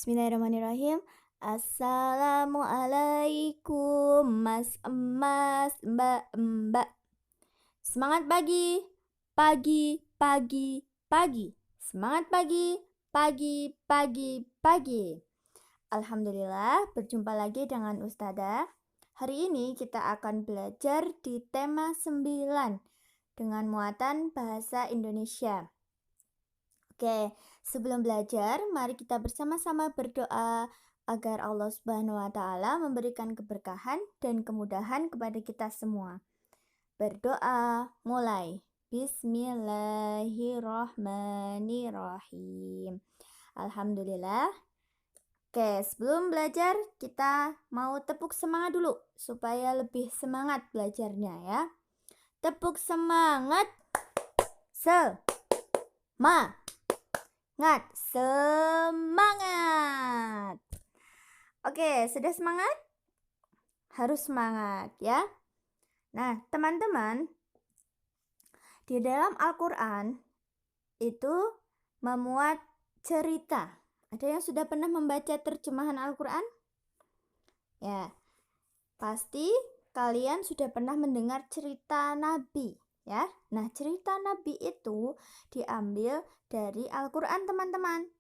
Bismillahirrahmanirrahim. Assalamualaikum mas emas mbak. Semangat pagi, pagi, pagi, pagi. Semangat pagi, pagi, pagi, pagi. Alhamdulillah, berjumpa lagi dengan Ustazah. Hari ini kita akan belajar di tema 9 dengan muatan bahasa Indonesia. Oke, sebelum belajar, mari kita bersama-sama berdoa agar Allah Subhanahu wa Ta'ala memberikan keberkahan dan kemudahan kepada kita semua. Berdoa, mulai. Bismillahirrahmanirrahim. Alhamdulillah. Oke, sebelum belajar, kita mau tepuk semangat dulu supaya lebih semangat belajarnya ya. Tepuk semangat. Semangat. Oke, sudah semangat? Harus semangat ya. Nah, teman-teman, di dalam Al-Quran itu memuat cerita. Ada yang sudah pernah membaca terjemahan Al-Quran? Ya, pasti kalian sudah pernah mendengar cerita Nabi ya. Nah, cerita Nabi itu diambil dari Al-Quran, teman-teman.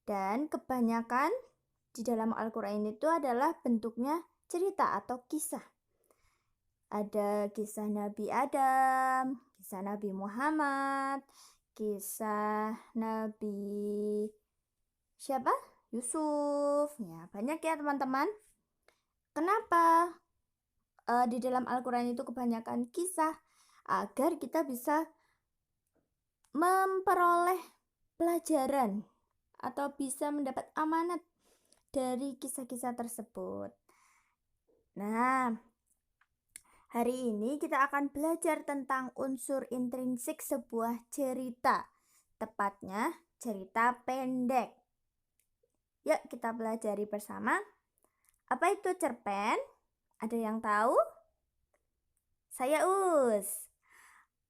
Dan kebanyakan di dalam Al-Quran itu adalah bentuknya cerita atau kisah. Ada kisah Nabi Adam, kisah Nabi Muhammad, kisah Nabi siapa? Yusuf. Ya, banyak ya teman-teman. Kenapa di dalam Al-Quran itu kebanyakan kisah? Agar kita bisa memperoleh pelajaran atau bisa mendapat amanat dari kisah-kisah tersebut. Nah, hari ini kita akan belajar tentang unsur intrinsik sebuah cerita, tepatnya cerita pendek. Yuk kita pelajari bersama. Apa itu cerpen? Ada yang tahu? Saya Us.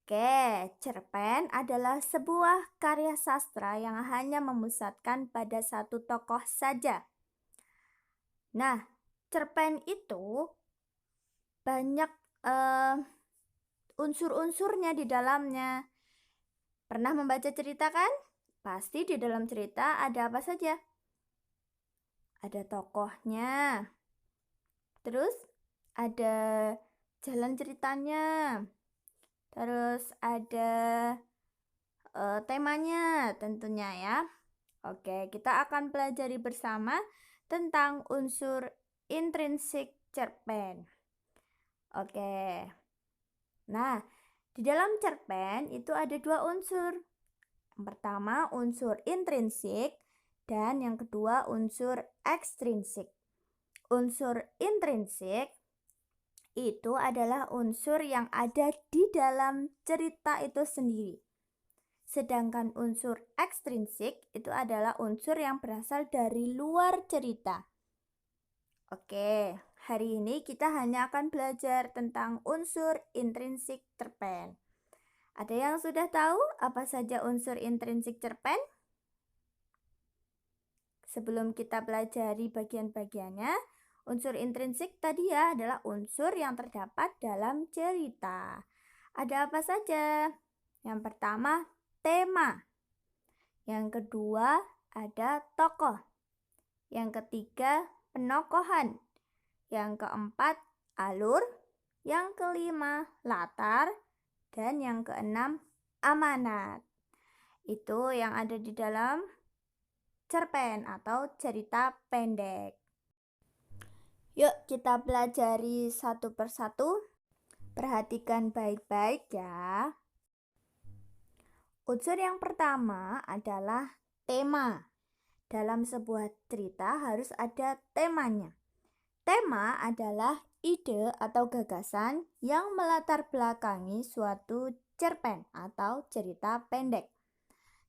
Oke, cerpen adalah sebuah karya sastra yang hanya memusatkan pada satu tokoh saja. Nah, cerpen itu banyak unsur-unsurnya di dalamnya. Pernah membaca cerita kan? Pasti di dalam cerita ada apa saja? Ada tokohnya. Terus ada jalan ceritanya. Terus ada temanya tentunya ya. Oke, kita akan pelajari bersama tentang unsur intrinsik cerpen. Oke. Nah, di dalam cerpen itu ada dua unsur. Yang pertama unsur intrinsik dan yang kedua unsur ekstrinsik. Unsur intrinsik itu adalah unsur yang ada di dalam cerita itu sendiri. Sedangkan unsur ekstrinsik itu adalah unsur yang berasal dari luar cerita. Oke, hari ini kita hanya akan belajar tentang unsur intrinsik cerpen. Ada yang sudah tahu apa saja unsur intrinsik cerpen? Sebelum kita pelajari bagian-bagiannya, unsur intrinsik tadi ya adalah unsur yang terdapat dalam cerita. Ada apa saja? Yang pertama, tema. Yang kedua, ada tokoh. Yang ketiga, penokohan. Yang keempat, alur. Yang kelima, latar. Dan yang keenam, amanat. Itu yang ada di dalam cerpen atau cerita pendek. Yuk kita pelajari satu persatu. Perhatikan baik-baik ya. Unsur yang pertama adalah tema. Dalam sebuah cerita harus ada temanya. Tema adalah ide atau gagasan yang melatar belakangi suatu cerpen atau cerita pendek.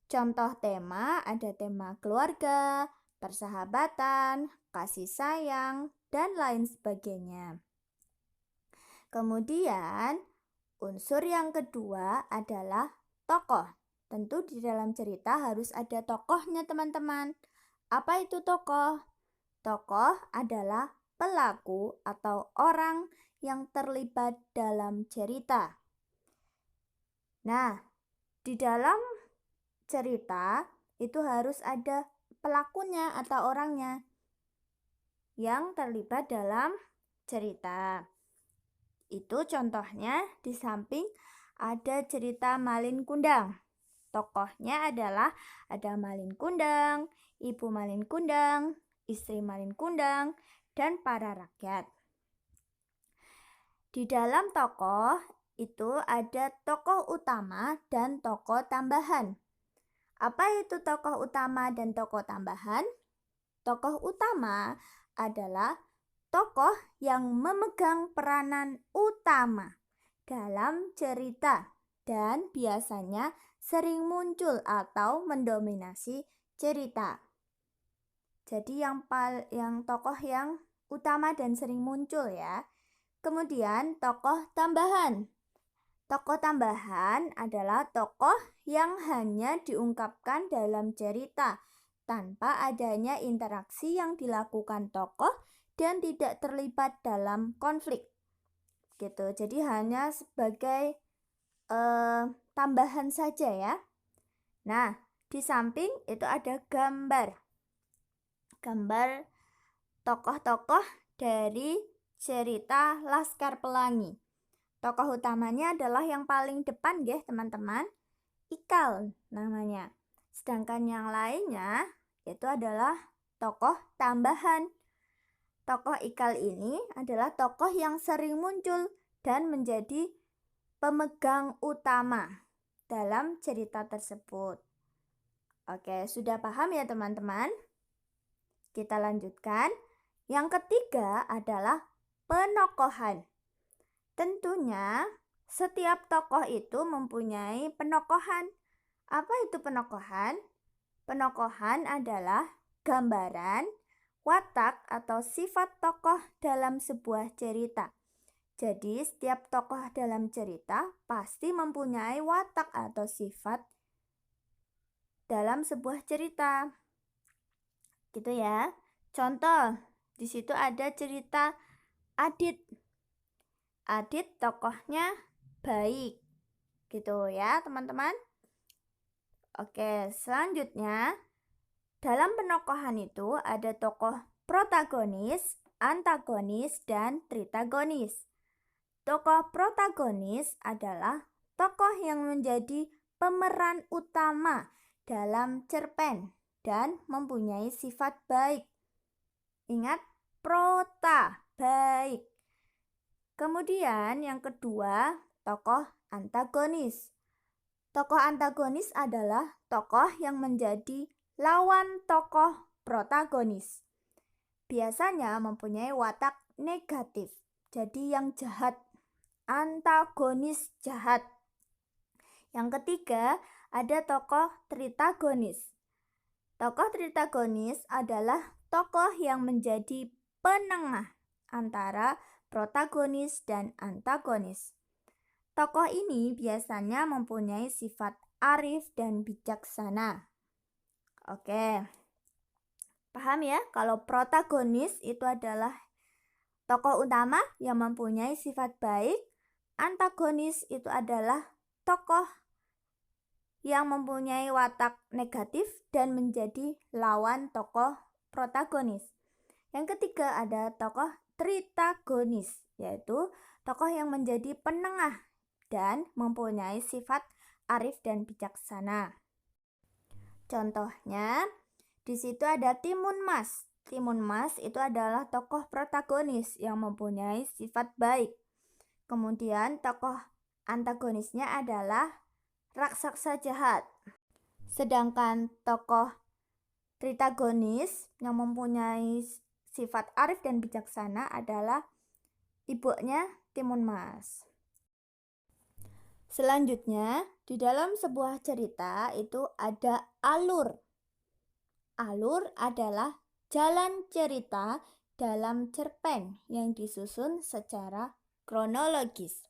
Contoh tema ada tema keluarga, persahabatan, kasih sayang, dan lain sebagainya. Kemudian, unsur yang kedua adalah tokoh. Tentu di dalam cerita harus ada tokohnya teman-teman. Apa itu tokoh? Tokoh adalah pelaku atau orang yang terlibat dalam cerita. Nah, di dalam cerita itu harus ada pelakunya atau orangnya yang terlibat dalam cerita. Itu contohnya di samping ada cerita Malin Kundang. Tokohnya adalah ada Malin Kundang, Ibu Malin Kundang, istri Malin Kundang, dan para rakyat. Di dalam tokoh itu ada tokoh utama dan tokoh tambahan. Apa itu tokoh utama dan tokoh tambahan? Tokoh utama adalah tokoh yang memegang peranan utama dalam cerita dan biasanya sering muncul atau mendominasi cerita. Jadi yang tokoh yang utama dan sering muncul ya. Kemudian tokoh tambahan. Tokoh tambahan adalah tokoh yang hanya diungkapkan dalam cerita tanpa adanya interaksi yang dilakukan tokoh dan tidak terlibat dalam konflik. Gitu. Jadi hanya sebagai tambahan saja ya. Nah, di samping itu ada gambar. Gambar tokoh-tokoh dari cerita Laskar Pelangi. Tokoh utamanya adalah yang paling depan ya teman-teman, Ikal namanya. Sedangkan yang lainnya itu adalah tokoh tambahan. Tokoh Ikal ini adalah tokoh yang sering muncul dan menjadi pemegang utama dalam cerita tersebut. Oke, sudah paham ya teman-teman? Kita lanjutkan. Yang ketiga adalah penokohan. Tentunya setiap tokoh itu mempunyai penokohan. Apa itu penokohan? Penokohan adalah gambaran, watak atau sifat tokoh dalam sebuah cerita. Jadi setiap tokoh dalam cerita pasti mempunyai watak atau sifat dalam sebuah cerita. Gitu ya. Contoh, di situ ada cerita Adit. Adit tokohnya baik. Gitu ya, teman-teman. Oke, selanjutnya dalam penokohan itu ada tokoh protagonis, antagonis, dan tritagonis. Tokoh protagonis adalah tokoh yang menjadi pemeran utama dalam cerpen dan mempunyai sifat baik. Ingat, prota, baik. Kemudian yang kedua, tokoh antagonis. Tokoh antagonis adalah tokoh yang menjadi lawan tokoh protagonis. Biasanya mempunyai watak negatif, jadi yang jahat. Antagonis jahat. Yang ketiga, ada tokoh tritagonis. Tokoh tritagonis adalah tokoh yang menjadi penengah antara protagonis dan antagonis. Tokoh ini biasanya mempunyai sifat arif dan bijaksana. Oke. Paham ya? Kalau protagonis itu adalah tokoh utama yang mempunyai sifat baik. Antagonis itu adalah tokoh yang mempunyai watak negatif dan menjadi lawan tokoh protagonis. Yang ketiga ada tokoh tritagonis, yaitu tokoh yang menjadi penengah dan mempunyai sifat arif dan bijaksana. Contohnya, di situ ada Timun Mas. Timun Mas itu adalah tokoh protagonis yang mempunyai sifat baik. Kemudian tokoh antagonisnya adalah raksasa jahat. Sedangkan tokoh tritagonis yang mempunyai sifat arif dan bijaksana adalah ibunya Timun Mas. Selanjutnya, di dalam sebuah cerita itu ada alur. Alur adalah jalan cerita dalam cerpen yang disusun secara kronologis.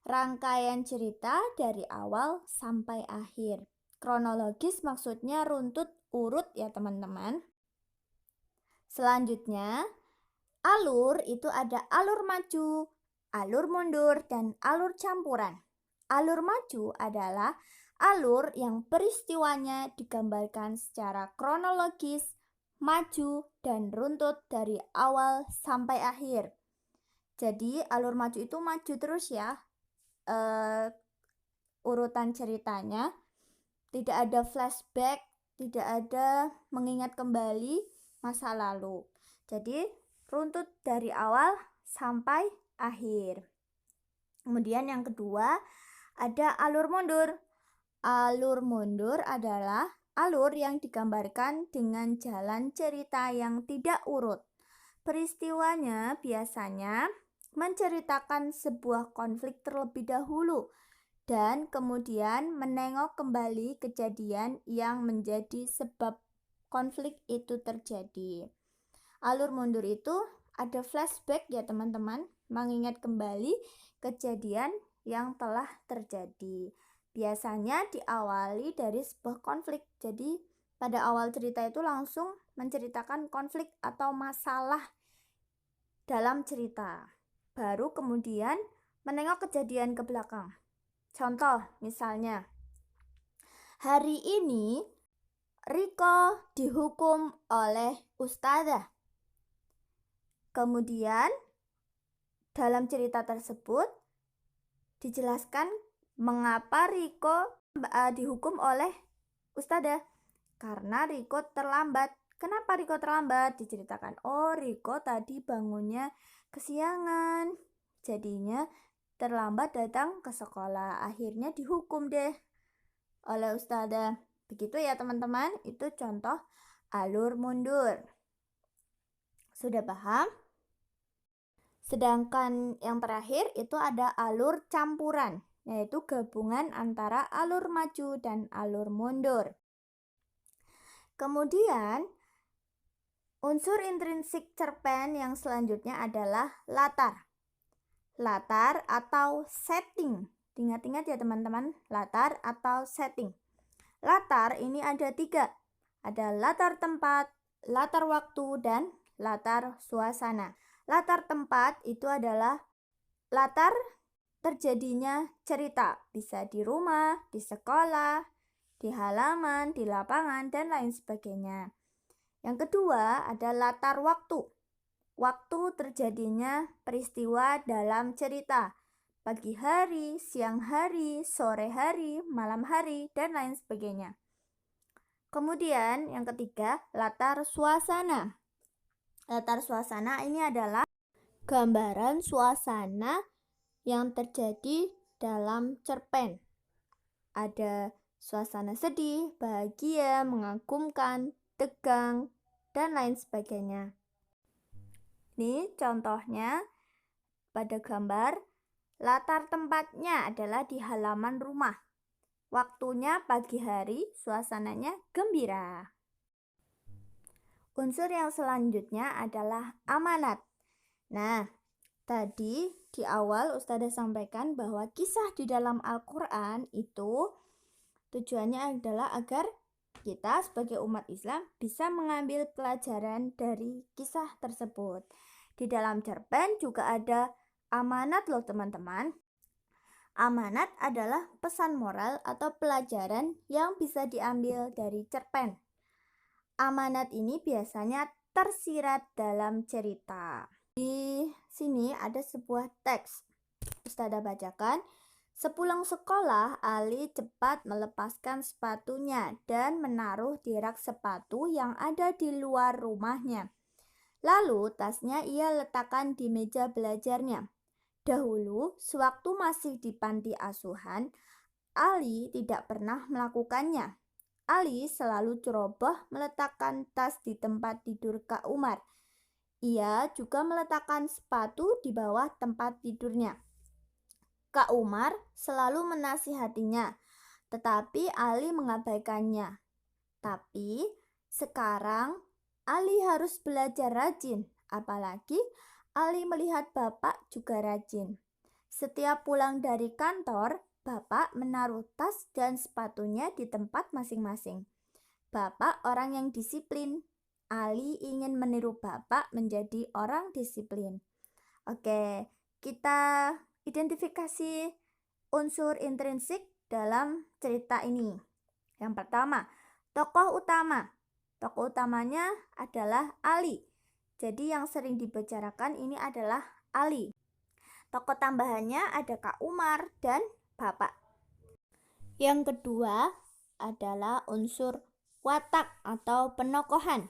Rangkaian cerita dari awal sampai akhir. Kronologis maksudnya runtut urut ya teman-teman. Selanjutnya, alur itu ada alur maju, alur mundur, dan alur campuran. Alur maju adalah alur yang peristiwanya digambarkan secara kronologis, maju, dan runtut dari awal sampai akhir. Jadi alur maju itu maju terus ya, urutan ceritanya. Tidak ada flashback, tidak ada mengingat kembali masa lalu. Jadi runtut dari awal sampai akhir. Kemudian yang kedua ada alur mundur. Alur mundur adalah alur yang digambarkan dengan jalan cerita yang tidak urut. Peristiwanya biasanya menceritakan sebuah konflik terlebih dahulu dan kemudian menengok kembali kejadian yang menjadi sebab konflik itu terjadi. Alur mundur itu ada flashback ya teman-teman, mengingat kembali kejadian yang telah terjadi. Biasanya diawali dari sebuah konflik. Jadi pada awal cerita itu langsung menceritakan konflik atau masalah dalam cerita. Baru kemudian menengok kejadian ke belakang. Contoh misalnya, hari ini Riko dihukum oleh ustadzah. Kemudian dalam cerita tersebut dijelaskan mengapa Riko dihukum oleh ustadzah. Karena Riko terlambat. Kenapa Riko terlambat? Diceritakan, oh Riko tadi bangunnya kesiangan, jadinya terlambat datang ke sekolah. Akhirnya dihukum deh oleh ustadzah. Begitu ya teman-teman, itu contoh alur mundur. Sudah paham? Sedangkan yang terakhir itu ada alur campuran, yaitu gabungan antara alur maju dan alur mundur. Kemudian unsur intrinsik cerpen yang selanjutnya adalah latar. Latar atau setting. Ingat-ingat ya teman-teman, latar atau setting. Latar ini ada 3. Ada latar tempat, latar waktu, dan latar suasana. Latar tempat itu adalah latar terjadinya cerita. Bisa di rumah, di sekolah, di halaman, di lapangan, dan lain sebagainya. Yang kedua ada latar waktu. Waktu terjadinya peristiwa dalam cerita. Pagi hari, siang hari, sore hari, malam hari, dan lain sebagainya. Kemudian yang ketiga, latar suasana. Latar suasana ini adalah gambaran suasana yang terjadi dalam cerpen. Ada suasana sedih, bahagia, mengagumkan, tegang, dan lain sebagainya. Ini contohnya pada gambar. Latar tempatnya adalah di halaman rumah. Waktunya pagi hari, suasananya gembira. Unsur yang selanjutnya adalah amanat. Nah, tadi di awal Ustadzah sampaikan bahwa kisah di dalam Al-Quran itu tujuannya adalah agar kita sebagai umat Islam bisa mengambil pelajaran dari kisah tersebut. Di dalam cerpen juga ada amanat loh teman-teman. Amanat adalah pesan moral atau pelajaran yang bisa diambil dari cerpen. Amanat ini biasanya tersirat dalam cerita. Di sini ada sebuah teks. Ustadzah bacakan. Sepulang sekolah, Ali cepat melepaskan sepatunya dan menaruh di rak sepatu yang ada di luar rumahnya. Lalu tasnya ia letakkan di meja belajarnya. Dahulu, sewaktu masih di panti asuhan, Ali tidak pernah melakukannya. Ali selalu ceroboh meletakkan tas di tempat tidur Kak Umar. Ia juga meletakkan sepatu di bawah tempat tidurnya. Kak Umar selalu menasihatinya, tetapi Ali mengabaikannya. Tapi sekarang Ali harus belajar rajin, apalagi Ali melihat Bapak juga rajin. Setiap pulang dari kantor, Bapak menaruh tas dan sepatunya di tempat masing-masing. Bapak orang yang disiplin. Ali ingin meniru bapak menjadi orang disiplin. Oke, kita identifikasi unsur intrinsik dalam cerita ini. Yang pertama, tokoh utama. Tokoh utamanya adalah Ali. Jadi yang sering dibicarakan ini adalah Ali. Tokoh tambahannya ada Kak Umar dan Bapak. Yang kedua adalah unsur watak atau penokohan.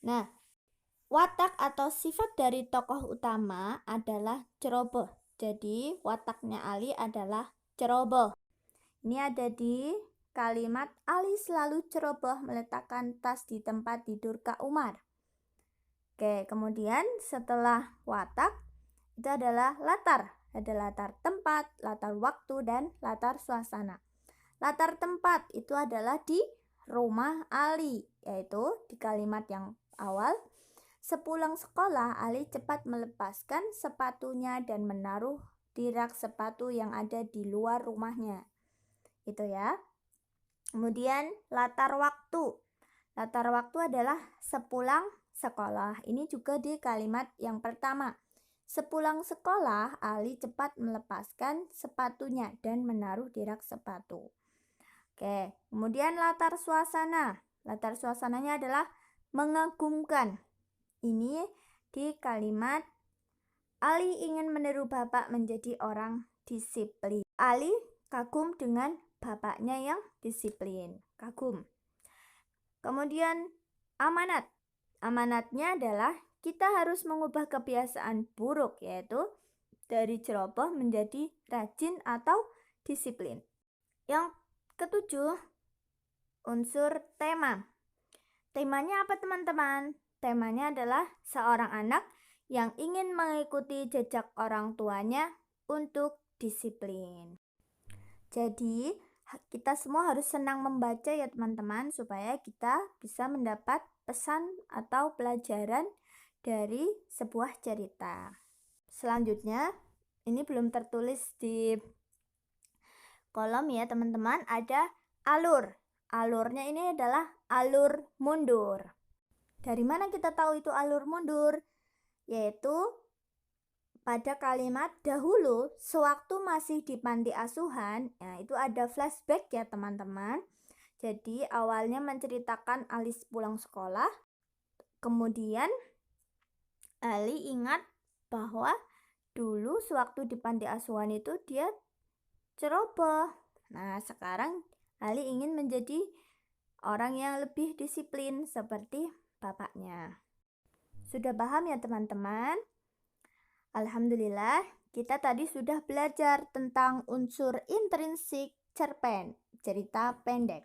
Nah, watak atau sifat dari tokoh utama adalah ceroboh. Jadi, wataknya Ali adalah ceroboh. Ini ada di kalimat Ali selalu ceroboh meletakkan tas di tempat tidur Kak Umar. Oke, kemudian setelah watak itu adalah latar. Ada latar tempat, latar waktu, dan latar suasana. Latar tempat itu adalah di rumah Ali, yaitu di kalimat yang awal. Sepulang sekolah, Ali cepat melepaskan sepatunya dan menaruh di rak sepatu yang ada di luar rumahnya. Itu ya. Kemudian latar waktu. Latar waktu adalah sepulang sekolah. Ini juga di kalimat yang pertama. Sepulang sekolah, Ali cepat melepaskan sepatunya dan menaruh di rak sepatu. Oke, kemudian latar suasana. Latar suasananya adalah mengagumkan. Ini di kalimat Ali ingin meniru bapak menjadi orang disiplin. Ali kagum dengan bapaknya yang disiplin. Kagum. Kemudian amanat. Amanatnya adalah kita harus mengubah kebiasaan buruk, yaitu dari ceroboh menjadi rajin atau disiplin. Yang ketujuh, unsur tema. Temanya apa teman-teman? Temanya adalah seorang anak yang ingin mengikuti jejak orang tuanya untuk disiplin. Jadi, kita semua harus senang membaca ya teman-teman, supaya kita bisa mendapat pesan atau pelajaran dari sebuah cerita. Selanjutnya, ini belum tertulis di kolom ya teman-teman, ada alur. Alurnya ini adalah alur mundur. Dari mana kita tahu itu alur mundur? Yaitu pada kalimat dahulu, sewaktu masih di panti asuhan, nah itu ada flashback ya teman-teman. Jadi awalnya menceritakan Ali pulang sekolah, kemudian Ali ingat bahwa dulu sewaktu di panti asuhan itu dia ceroboh. Nah sekarang Ali ingin menjadi orang yang lebih disiplin seperti bapaknya. Sudah paham ya teman-teman? Alhamdulillah, kita tadi sudah belajar tentang unsur intrinsik cerpen, cerita pendek.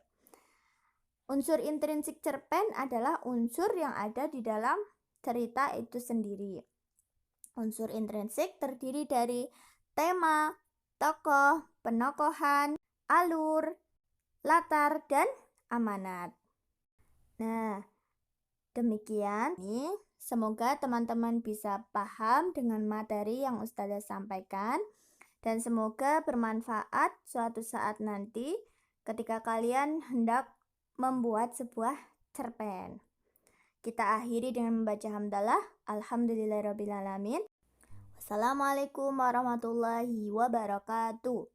Unsur intrinsik cerpen adalah unsur yang ada di dalam cerita itu sendiri. Unsur intrinsik terdiri dari tema, tokoh, penokohan, alur, latar, dan amanat. Nah, demikian. Semoga teman-teman bisa paham dengan materi yang Ustazah sampaikan, dan semoga bermanfaat suatu saat nanti ketika kalian hendak membuat sebuah cerpen. Kita akhiri dengan membaca hamdalah. Alhamdulillahirrabbilalamin. Wassalamualaikum warahmatullahi wabarakatuh.